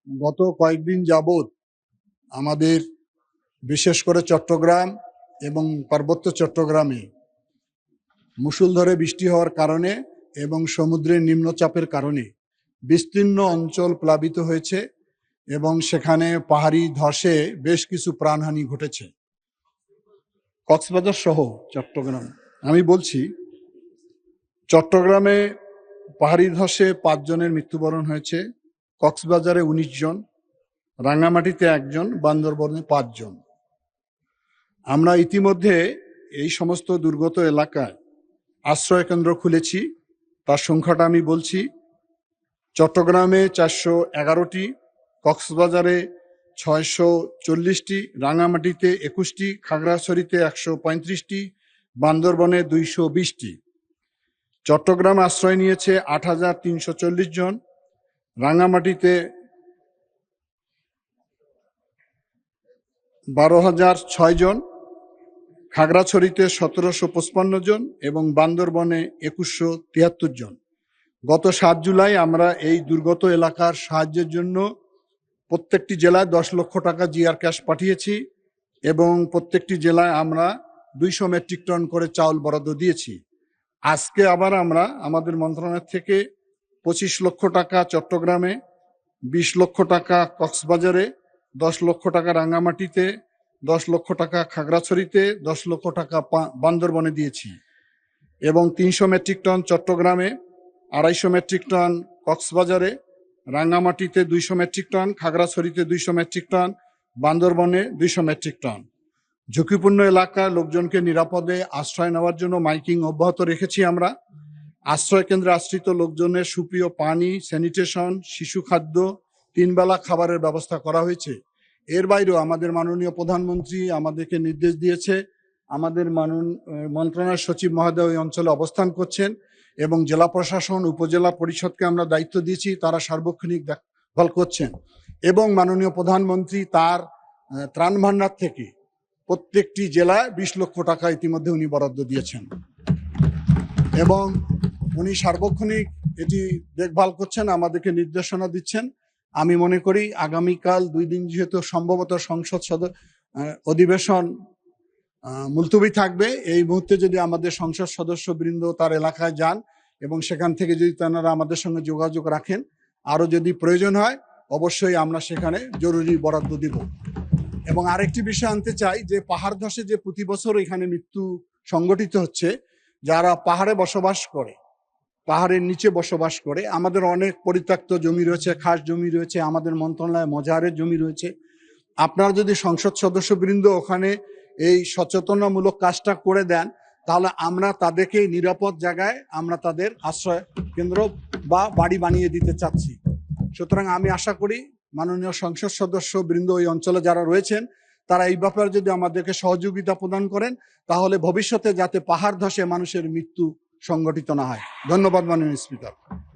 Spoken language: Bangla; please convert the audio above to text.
গত কয়েকদিন যাবৎ আমাদের বিশেষ করে চট্টগ্রাম এবং পার্বত্য চট্টগ্রামে মুষলধারে বৃষ্টি হওয়ার কারণে এবং সমুদ্রের নিম্নচাপের কারণে বিস্তীর্ণ অঞ্চল প্লাবিত হয়েছে এবং সেখানে পাহাড়ি ধসে বেশ কিছু প্রাণহানি ঘটেছে। কক্সবাজার সহ চট্টগ্রাম, আমি বলছি চট্টগ্রামে পাহাড়ি ধসে 5 জনের মৃত্যুবরণ হয়েছে, কক্সবাজারে 19 জন, রাঙ্গামাটিতে 1 জন, বান্দরবনে 5 জন। আমরা ইতিমধ্যে এই সমস্ত দুর্গত এলাকায় আশ্রয় কেন্দ্র খুলেছি। তার সংখ্যাটা আমি বলছি: চট্টগ্রামে 411টি, কক্সবাজারে 640টি, রাঙ্গামাটিতে 21টি, খাগড়াছড়িতে 135টি, বান্দরবনে 220টি। চট্টগ্রাম আশ্রয় নিয়েছে 8,340 জন, রাঙ্গামাটিতে 12,006 জন, খাগড়াছড়িতে 1,755 জন এবং বান্দরবনে 2,173 জন। গত 7 জুলাই আমরা এই দুর্গত এলাকার সাহায্যের জন্য প্রত্যেকটি জেলায় 10 লক্ষ টাকা জিআর ক্যাশ পাঠিয়েছি এবং প্রত্যেকটি জেলায় আমরা 200 মেট্রিক টন করে চাউল বরাদ্দ দিয়েছি। আজকে আবার আমরা আমাদের মন্ত্রণালয় থেকে 25 লক্ষ টাকা চট্টগ্রামে, 20 লক্ষ টাকা কক্সবাজারে, 10 লক্ষ টাকা রাঙ্গামাটিতে, 10 লক্ষ টাকা খাগড়াছড়িতে, 10 লক্ষ টাকা বান্দরবনে দিয়েছি এবং 300 মেট্রিক টন চট্টগ্রামে, 250 মেট্রিক টন কক্সবাজারে, রাঙ্গামাটিতে 200 মেট্রিক টন, খাগড়াছড়িতে 200 মেট্রিক টন, বান্দরবনে 200 মেট্রিক টন। ঝুঁকিপূর্ণ এলাকার লোকজনকে নিরাপদে আশ্রয় নেওয়ার জন্য মাইকিং অব্যাহত রেখেছি আমরা। আশ্রয় কেন্দ্রে আশ্রিত লোকজনের সুপ্রিয় পানি, স্যানিটেশন, শিশু খাদ্য, 3 বেলা খাবারের ব্যবস্থা করা হয়েছে। এর বাইরেও আমাদের মাননীয় প্রধানমন্ত্রী আমাদেরকে নির্দেশ দিয়েছে, আমাদের মন্ত্রণালয় সচিব মহোদয় ওই অঞ্চলে অবস্থান করছেন এবং জেলা প্রশাসন, উপজেলা পরিষদকে আমরা দায়িত্ব দিয়েছি, তারা সার্বক্ষণিক দেখভাল করছেন এবং মাননীয় প্রধানমন্ত্রী তার ত্রাণ ভান্ডার থেকে প্রত্যেকটি জেলায় 20 লক্ষ টাকা ইতিমধ্যে উনি বরাদ্দ দিয়েছেন এবং উনি সার্বক্ষণিক এটি দেখভাল করছেন, আমাদেরকে নির্দেশনা দিচ্ছেন। আমি মনে করি আগামীকাল 2 দিন যেহেতু সম্ভবত সংসদ অধিবেশন মুলতবি থাকবে, এই মুহূর্তে যদি আমাদের সংসদ সদস্যবৃন্দ তার এলাকায় যান এবং সেখান থেকে যদি তারা আমাদের সঙ্গে যোগাযোগ রাখেন, আরো যদি প্রয়োজন হয় অবশ্যই আমরা সেখানে জরুরি বরাদ্দ দিব। এবং আরেকটি বিষয় আনতে চাই যে পাহাড় ধসে যে প্রতি বছর এখানে মৃত্যু সংঘটিত হচ্ছে, যারা পাহাড়ে বসবাস করে, পাহাড়ের নিচে বসবাস করে, আমাদের অনেক পরিত্যক্ত জমি রয়েছে, খাস জমি রয়েছে, আমাদের মন্ত্রণালয়ে মজাহারের জমি রয়েছে। আপনারা যদি সংসদ সদস্যবৃন্দ ওখানে এই সচেতনামূলক কাজটা করে দেন, তাহলে আমরা তাদেরকে নিরাপদ জায়গায় আমরা তাদের আশ্রয় কেন্দ্র বা বাড়ি বানিয়ে দিতে চাচ্ছি। সুতরাং আমি আশা করি মাননীয় সংসদ সদস্য বৃন্দ ওই অঞ্চলে যারা রয়েছেন তারা এই ব্যাপারে যদি আমাদেরকে সহযোগিতা প্রদান করেন, তাহলে ভবিষ্যতে যাতে পাহাড় ধসে মানুষের মৃত্যু সংঘটিত না হয়। ধন্যবাদ মাননীয় স্পিকার।